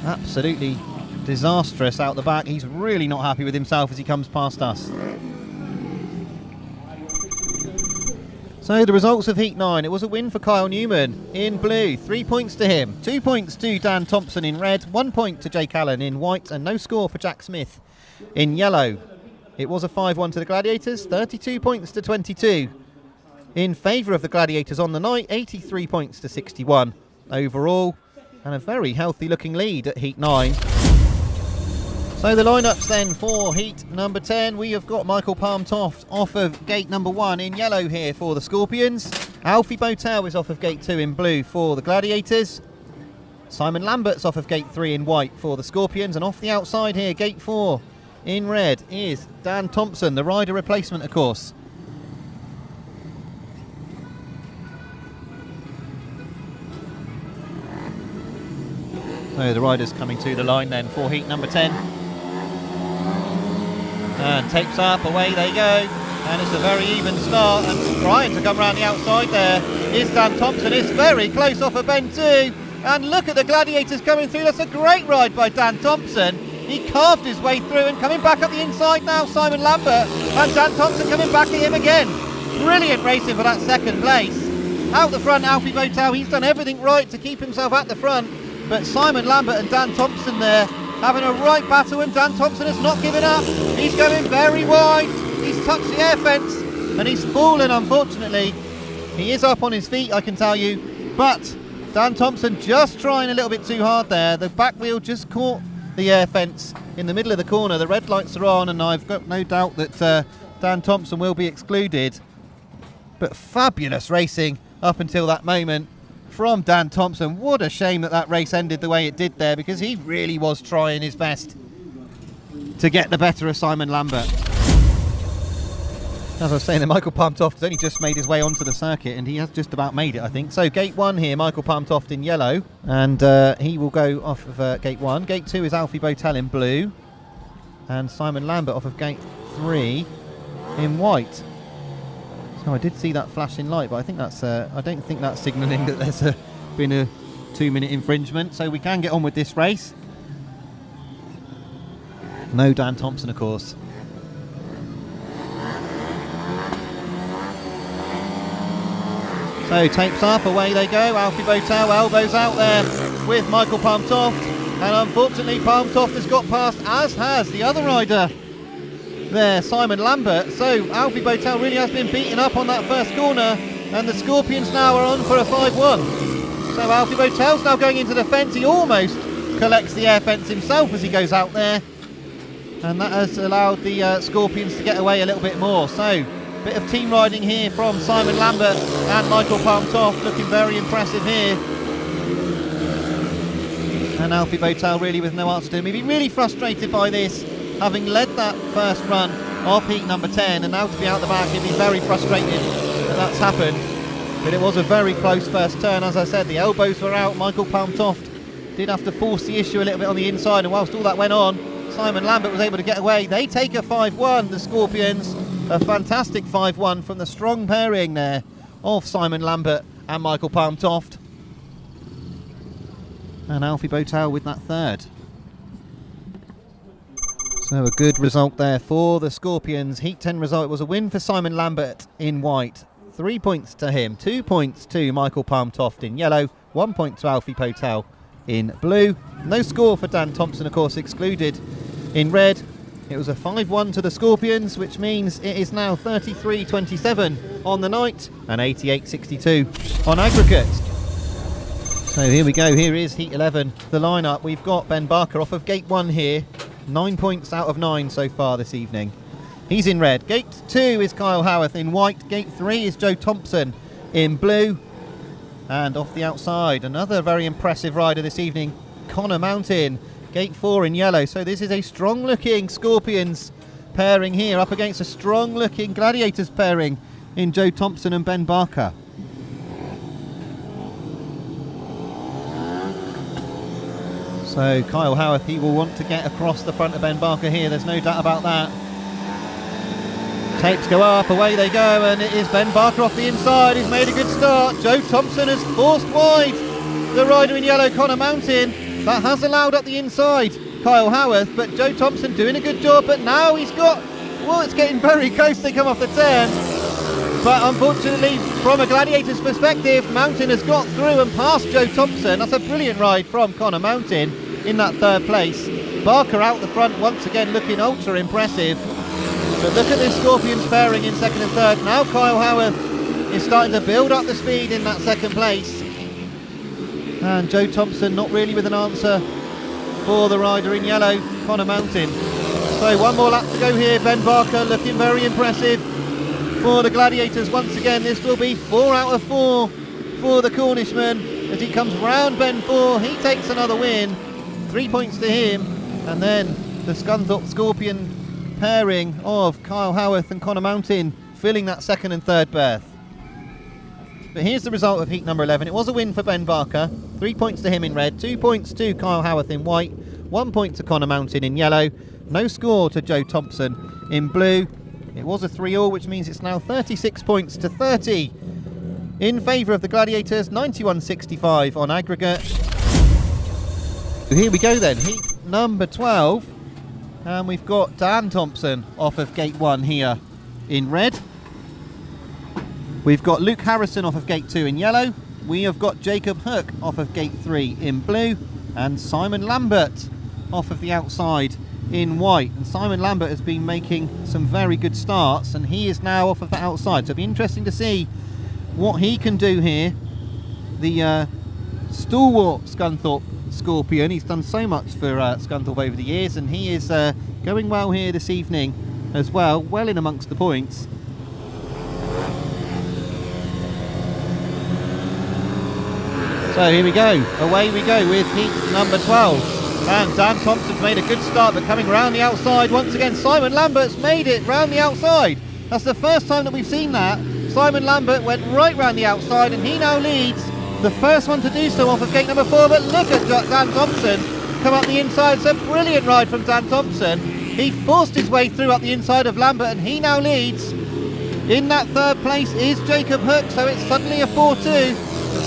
absolutely disastrous out the back. He's really not happy with himself as he comes past us. So the results of Heat 9, it was a win for Kyle Newman in blue, 3 points to him, 2 points to Dan Thompson in red, 1 point to Jake Allen in white, and no score for Jack Smith in yellow. It was a 5-1 to the Gladiators, 32 points to 22 in favour of the Gladiators on the night, 83 points to 61 overall. And a very healthy looking lead at Heat 9. So the lineups then for Heat number 10. We have got Michael Palm-Toft off of gate number 1 in yellow here for the Scorpions. Alfie BOWTELL is off of gate 2 in blue for the Gladiators. Simon Lambert's off of gate 3 in white for the Scorpions. And off the outside here, gate 4 in red is Dan Thompson, the rider replacement of course. So the riders coming to the line then for heat number 10. And tapes up, away they go. And it's a very even start. And trying to come around the outside there is Dan Thompson. It's very close off of bend 2. And look at the Gladiators coming through. That's a great ride by Dan Thompson. He carved his way through and coming back up the inside now, Simon Lambert. And Dan Thompson coming back at him again. Brilliant racing for that second place. Out the front, Alfie BOWTELL, he's done everything right to keep himself at the front. But Simon Lambert and Dan Thompson there having a right battle, and Dan Thompson has not given up. He's going very wide. He's touched the air fence and he's fallen, unfortunately. He is up on his feet, I can tell you. But Dan Thompson just trying a little bit too hard there. The back wheel just caught the air fence in the middle of the corner. The red lights are on and I've got no doubt that Dan Thompson will be excluded. But fabulous racing up until that moment from Dan Thompson. What a shame that that race ended the way it did there, because he really was trying his best to get the better of Simon Lambert. As I was saying, Michael Palm-Toft has only just made his way onto the circuit and he has just about made it, I think. So gate 1 here, Michael Palm-Toft in yellow, and he will go off of gate 1. Gate 2 is Alfie BOWTELL in blue, and Simon Lambert off of gate 3 in white. So I did see that flashing light, but I think that's I don't think that's signalling that there's been a 2-minute infringement. So we can get on with this race. No Dan Thompson, of course. So tapes up, away they go. Alfie BOWTELL elbows out there with Michael Palm-Toft, and unfortunately Palm-Toft has got past, as has the other rider there, Simon Lambert. So Alfie BOWTELL really has been beaten up on that first corner, and the Scorpions now are on for a 5-1. So Alfie BOWTELL's now going into the fence. He almost collects the air fence himself as he goes out there, and that has allowed the Scorpions to get away a little bit more. So bit of team riding here from Simon Lambert and Michael Palm-Toft, looking very impressive here. And Alfie BOWTELL really with no answer to him. He'd be really frustrated by this, having led that first run of heat number 10, and now to be out the back, he'd be very frustrated that that's happened. But it was a very close first turn. As I said, the elbows were out. Michael Palm-Toft did have to force the issue a little bit on the inside, and whilst all that went on, Simon Lambert was able to get away. They take a 5-1, the Scorpions. A fantastic 5-1 from the strong pairing there of Simon Lambert and Michael Palm-Toft. And Alfie BOWTELL with that third. So a good result there for the Scorpions. Heat 10 result was a win for Simon Lambert in white, 3 points to him, 2 points to Michael Toft in yellow, 1 point to Alfie BOWTELL in blue. No score for Dan Thompson, of course, excluded in red. It was a 5-1 to the Scorpions, which means it is now 33-27 on the night and 88-62 on aggregate. So here we go, here is Heat 11, the lineup. We've got Ben Barker off of Gate 1 here, 9 points out of 9 so far this evening. He's in red. Gate 2 is Kyle Howarth in white. Gate 3 is Joe Thompson in blue. And off the outside, another very impressive rider this evening, Connor Mountain. Gate 4 in yellow. So this is a strong-looking Scorpions pairing here up against a strong-looking Gladiators pairing in Joe Thompson and Ben Barker. So Kyle Howarth, he will want to get across the front of Ben Barker here, there's no doubt about that. Tapes go up, away they go, and it is Ben Barker off the inside. He's made a good start. Joe Thompson has forced wide the rider in yellow, Connor Mountain. That has allowed up the inside Kyle Howarth, but Joe Thompson doing a good job. But now he's got, well, it's getting very close to come off the turn. But unfortunately, from a Gladiators perspective, Mountain has got through and past Joe Thompson. That's a brilliant ride from Connor Mountain in that third place. Barker out the front once again, looking ultra impressive. But look at this Scorpions pairing in second and third. Now Kyle Howarth is starting to build up the speed in that second place. And Joe Thompson not really with an answer for the rider in yellow, Connor Mountain. So one more lap to go here. Ben Barker looking very impressive for the Gladiators once again. This will be 4 out of 4 for the Cornishman. As he comes round bend 4, he takes another win. 3 points to him. And then the Scunthorpe Scorpion pairing of Kyle Howarth and Connor Mountain filling that second and third berth. But here's the result of heat number 11. It was a win for Ben Barker. 3 points to him in red, 2 points to Kyle Howarth in white, 1 point to Connor Mountain in yellow, no score to Joe Thompson in blue. It was a 3-all, which means it's now 36 points to 30 in favour of the Gladiators, 91.65 on aggregate. Here we go then, heat number 12. And we've got Dan Thompson off of Gate 1 here in red. We've got Luke Harrison off of Gate 2 in yellow. We have got Jacob Hook off of Gate 3 in blue. And Simon Lambert off of the outside in white. And Simon Lambert has been making some very good starts, and he is now off of the outside. So it'll be interesting to see what he can do here. The stalwart Scunthorpe Scorpion. He's done so much for Scunthorpe over the years, and he is going well here this evening as well, well in amongst the points. So here we go, away we go with heat number 12. And Dan Thompson's made a good start, but coming round the outside once again. Simon Lambert's made it round the outside. That's the first time that we've seen that. Simon Lambert went right round the outside, and he now leads. The first one to do so off of gate number 4, but look at Dan Thompson come up the inside. It's a brilliant ride from Dan Thompson. He forced his way through up the inside of Lambert, and he now leads. In that third place is Jacob Hook, so it's suddenly a 4-2.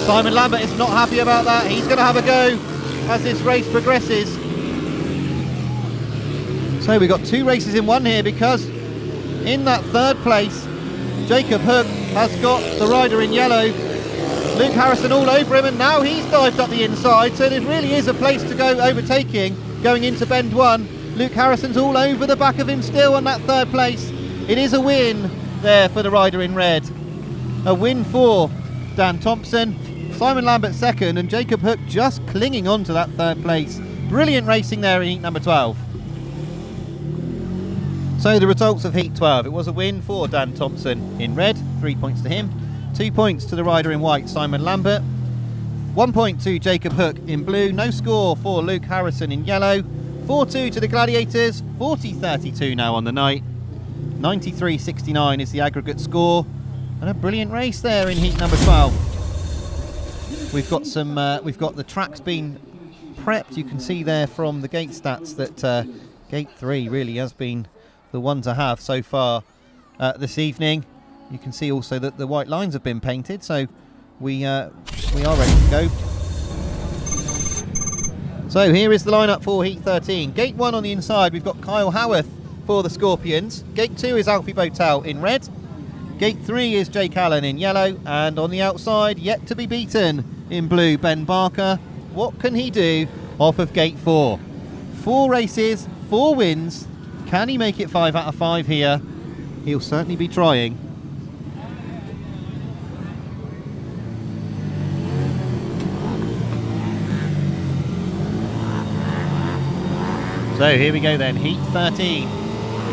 Simon Lambert is not happy about that. He's going to have a go as this race progresses. So we've got 2 races in one here, because in that third place, Jacob Hook has got the rider in yellow, Luke Harrison, all over him, and now he's dived up the inside, so there really is a place to go overtaking going into bend 1. Luke Harrison's all over the back of him still on that third place. It is a win there for the rider in red. A win for Dan Thompson, Simon Lambert second, and Jacob Hook just clinging on to that third place. Brilliant racing there in heat number 12. So the results of heat 12. It was a win for Dan Thompson in red, 3 points to him. 2 points to the rider in white, Simon Lambert. 1 point to Jacob Hook in blue. No score for Luke Harrison in yellow. 4-2 to the Gladiators. 40-32 now on the night. 93.69 is the aggregate score. And a brilliant race there in heat number 12. We've got some. We've got the tracks being prepped. You can see there from the gate stats that gate 3 really has been the one to have so far this evening. You can see also that the white lines have been painted, so we are ready to go. So here is the lineup for heat 13. Gate 1 on the inside, we've got Kyle Howarth for the Scorpions. Gate 2 is Alfie BOWTELL in red. Gate 3 is Jake Allen in yellow, and on the outside, yet to be beaten in blue, Ben Barker. What can he do off of Gate 4? 4 races, 4 wins. Can he make it 5 out of 5 here? He'll certainly be trying. So here we go then, heat 13.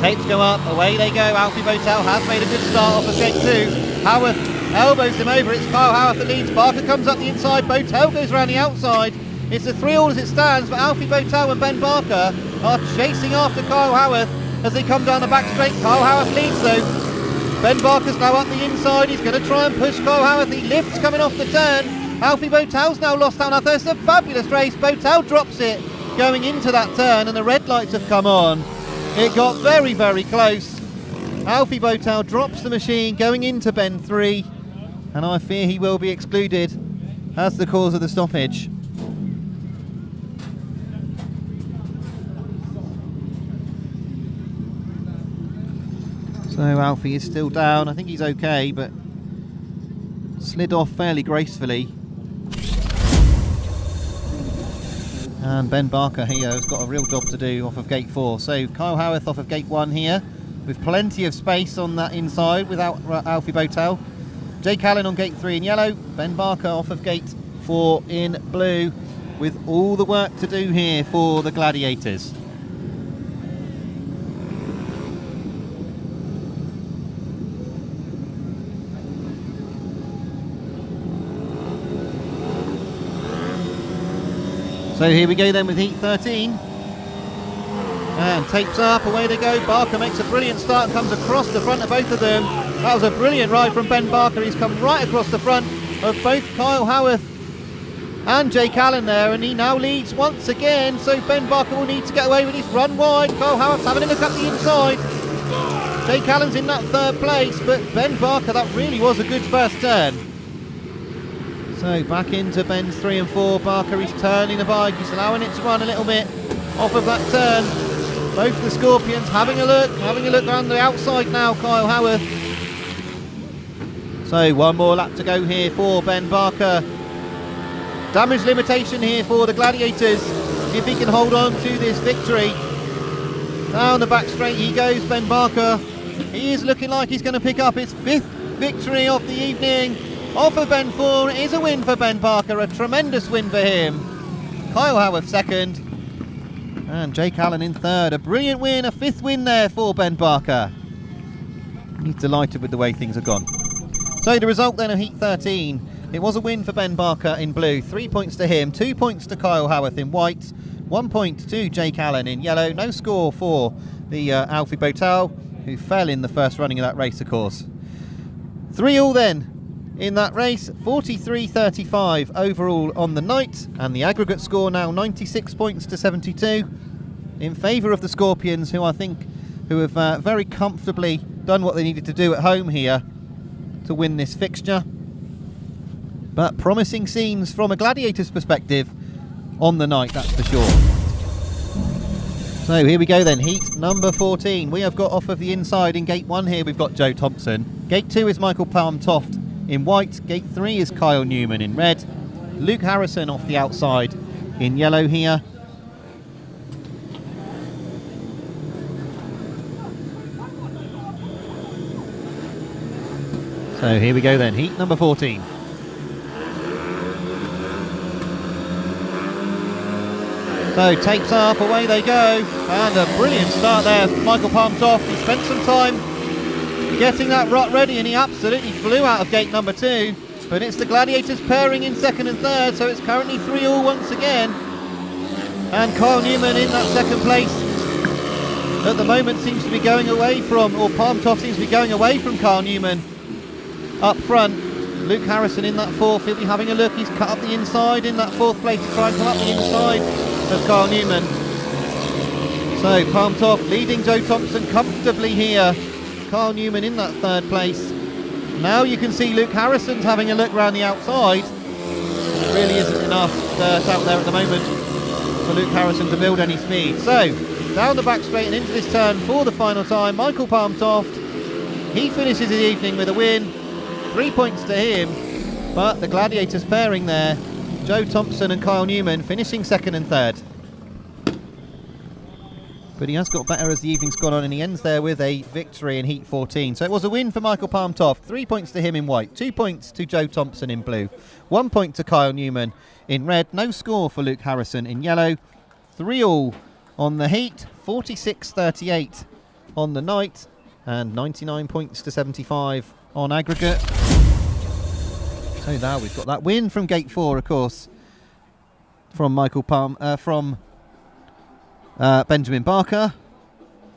Tapes go up, away they go. Alfie BOWTELL has made a good start off of Gate 2. Howarth elbows him over. It's Kyle Howarth that leads. Barker comes up the inside. BOWTELL goes around the outside. It's a 3-all as it stands, but Alfie BOWTELL and Ben Barker are chasing after Kyle Howarth as they come down the back straight. Kyle Howarth leads though. Ben Barker's now up the inside. He's going to try and push Kyle Howarth. He lifts coming off the turn. Alfie BOWTELL's now lost out. Now there's a fabulous race. BOWTELL drops it going into that turn, and the red lights have come on. It got very, very close. Alfie BOWTELL drops the machine going into bend 3, and I fear he will be excluded as the cause of the stoppage. So Alfie is still down. I think he's okay, but slid off fairly gracefully. And Ben Barker here has got a real job to do off of Gate 4. So Kyle Howarth off of Gate 1 here, with plenty of space on that inside without Alfie BOWTELL. Jake Allen on Gate 3 in yellow. Ben Barker off of Gate 4 in blue, with all the work to do here for the Gladiators. So here we go then with heat 13. And tapes up, away they go. Barker makes a brilliant start and comes across the front of both of them. That was a brilliant ride from Ben Barker. He's come right across the front of both Kyle Howarth and Jake Allen there, and he now leads once again. So Ben Barker will need to get away with his run wide. Kyle Howarth's having a look up the inside. Jake Allen's in that 3rd place, but Ben Barker, that really was a good first turn. So back into bends 3 and 4. Barker is turning the bike. He's allowing it to run a little bit off of that turn. Both the Scorpions having a look around the outside now, Kyle Howarth. So one more lap to go here for Ben Barker. Damage limitation here for the Gladiators, if he can hold on to this victory. Down the back straight he goes, Ben Barker. He is looking like he's going to pick up his 5th victory of the evening. Off of bend 4, it is a win for Ben Barker, a tremendous win for him. Kyle Howarth 2nd, and Jake Allen in 3rd. A brilliant win, a 5th win there for Ben Barker. He's delighted with the way things have gone. So the result then of heat 13, it was a win for Ben Barker in blue. 3 points to him, 2 points to Kyle Howarth in white, 1 point to Jake Allen in yellow. No score for the Alfie BOWTELL, who fell in the first running of that race, of course. 3-all then in that race, 43.35 overall on the night, and the aggregate score now 96 points to 72 in favour of the Scorpions, who I think have very comfortably done what they needed to do at home here to win this fixture. But promising scenes from a Gladiators perspective on the night, that's for sure. So here we go then, heat number 14. We have got off of the inside in Gate 1 here, we've got Joe Thompson. Gate 2 is Michael Toft in white. Gate 3 is Kyle Newman in red. Luke Harrison off the outside in yellow here. So here we go then, heat number 14. So tapes up, away they go, and a brilliant start there for Michael Toft. He spent some time getting that rut ready, and he absolutely flew out of gate number 2. But it's the Gladiators pairing in 2nd and 3rd, so it's currently 3-all once again. And Kyle Newman in that 2nd place at the moment seems to be going away from, or Toft seems to be going away from Kyle Newman up front. Luke Harrison in that 4th, he'll be having a look. He's cut up the inside in that 4th place to try and come up the inside of Kyle Newman. So Toft leading Joe Thompson comfortably here. Kyle Newman in that 3rd place. Now you can see Luke Harrison's having a look around the outside. There really isn't enough dirt out there at the moment for Luke Harrison to build any speed. So down the back straight and into this turn for the final time, Michael Toft. he finishes the evening with a win. 3 points to him, but the Gladiators pairing there, Joe Thompson and Kyle Newman, finishing second and third. But he has got better as the evening's gone on, and he ends there with a victory in Heat 14. So it was a win for Michael Palm Toft. 3 points to him in white, 2 points to Joe Thompson in blue, 1 point to Kyle Newman in red, no score for Luke Harrison in yellow. 3-all on the Heat, 46-38 on the night, and 99 points to 75 on aggregate. So now we've got that win from Gate 4, of course, from Michael Palm, Benjamin Barker.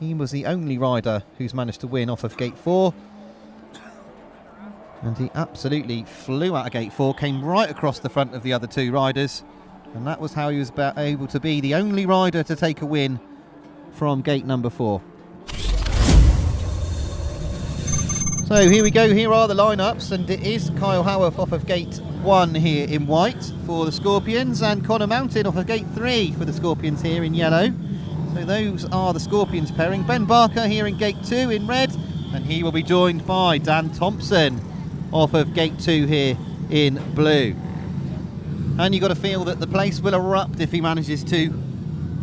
He was the only rider who's managed to win off of Gate 4. And he absolutely flew out of Gate 4, came right across the front of the other two riders. And that was how he was able to be the only rider to take a win from Gate number 4. So here we go, here are the lineups, and it is Kyle Howarth off of Gate 1 here in white for the Scorpions, and Connor Mountain off of Gate 3 for the Scorpions here in yellow. So those are the Scorpions pairing. Ben Barker here in Gate 2 in red, and he will be joined by Dan Thompson off of Gate 2 here in blue. And you've got to feel that the place will erupt if he manages to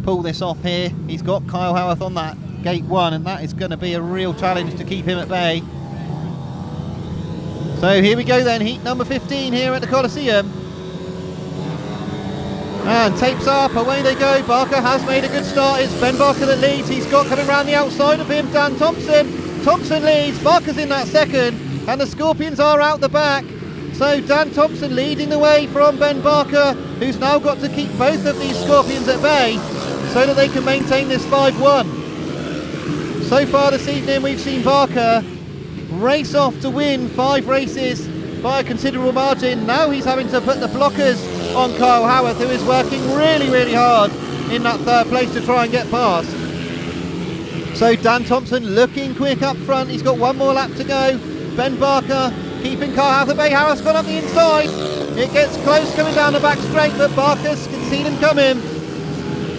pull this off here. He's got Kyle Howarth on that Gate 1, and that is going to be a real challenge to keep him at bay. So here we go then, heat number 15 here at the Coliseum. And tapes up, away they go. Barker has made a good start. It's Ben Barker that leads. He's got coming around the outside of him Dan Thompson. Thompson leads, Barker's in that second, and the Scorpions are out the back. So Dan Thompson leading the way from Ben Barker, who's now got to keep both of these Scorpions at bay so that they can maintain this 5-1. So far this evening we've seen Barker race off to win 5 races by a considerable margin. Now he's having to put the blockers on Kyle Howarth, who is working really, really hard in that third place to try and get past. So Dan Thompson looking quick up front. He's got one more lap to go. Ben Barker keeping Kyle Howarth at bay. Howarth's gone up the inside. It gets close coming down the back straight, but Barker's seen him coming.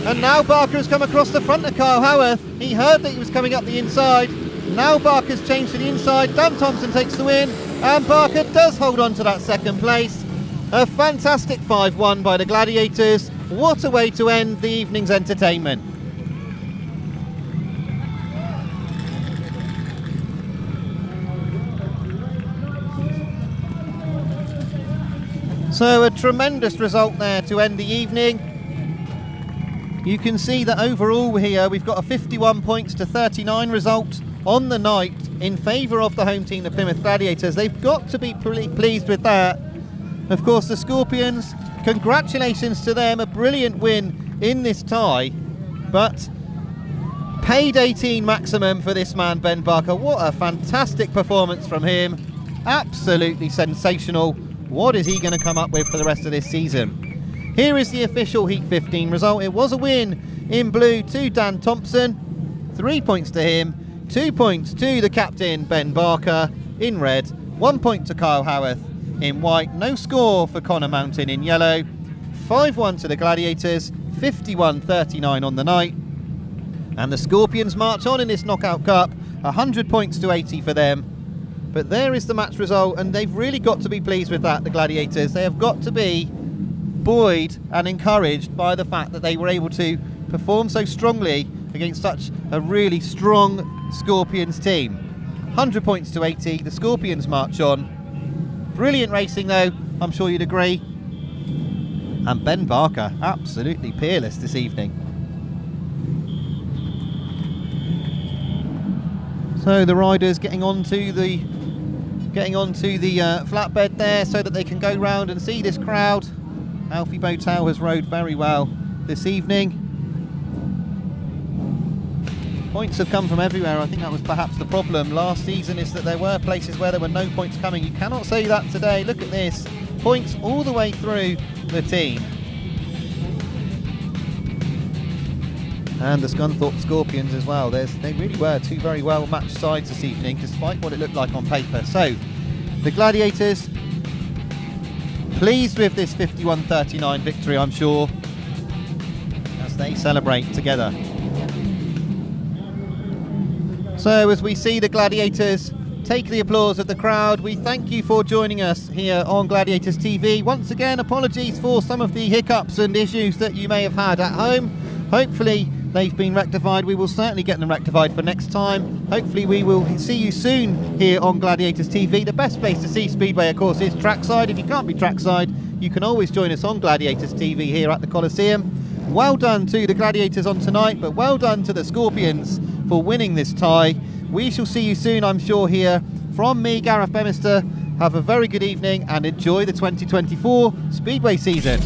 And now Barker has come across the front of Kyle Howarth. He heard that he was coming up the inside. Now Barker's changed to the inside. Dan Thompson takes the win, and Barker does hold on to that second place. A fantastic 5-1 by the Gladiators. What a way to end the evening's entertainment. So a tremendous result there to end the evening. You can see that overall here we've got a 51 points to 39 result on the night in favour of the home team, the Plymouth Gladiators. They've got to be pleased with that. Of course, the Scorpions, congratulations to them, a brilliant win in this tie, but paid 18 maximum for this man, Ben Barker. What a fantastic performance from him. Absolutely sensational. What is he going to come up with for the rest of this season? Here is the official Heat 15 result. It was a win in blue to Dan Thompson, 3 points to him, 2 points to the captain, Ben Barker, in red, 1 point to Kyle Howarth in white, no score for Connor Mountain in yellow, 5-1 to the Gladiators, 51-39 on the night. And the Scorpions march on in this Knockout Cup, 100 points to 80 for them. But there is the match result, and they've really got to be pleased with that, the Gladiators. They have got to be buoyed and encouraged by the fact that they were able to perform so strongly against such a really strong Scorpions team. 100 points to 80, the Scorpions march on. Brilliant racing though, I'm sure you'd agree. And Ben Barker, absolutely peerless this evening. So the riders getting onto the flatbed there so that they can go round and see this crowd. Alfie BOWTELL has rode very well this evening. Points have come from everywhere. I think that was perhaps the problem last season, is that there were places where there were no points coming. You cannot say that today. Look at this. Points all the way through the team. And the Scunthorpe Scorpions as well. They really were two very well matched sides this evening, despite what it looked like on paper. So, the Gladiators, pleased with this 51-39 victory, I'm sure, as they celebrate together. So, as we see the Gladiators take the applause of the crowd. We thank you for joining us here on Gladiators TV. Once again, apologies for some of the hiccups and issues that you may have had at home. Hopefully they've been rectified. We will certainly get them rectified for next time. Hopefully we will see you soon here on Gladiators TV. The best place to see Speedway, of course, is trackside. If you can't be trackside, you can always join us on Gladiators TV here at the Coliseum. Well done to the Gladiators on tonight, but well done to the Scorpions for winning this tie. We shall see you soon, I'm sure, here. From me, Gareth Bemister, have a very good evening and enjoy the 2024 Speedway season.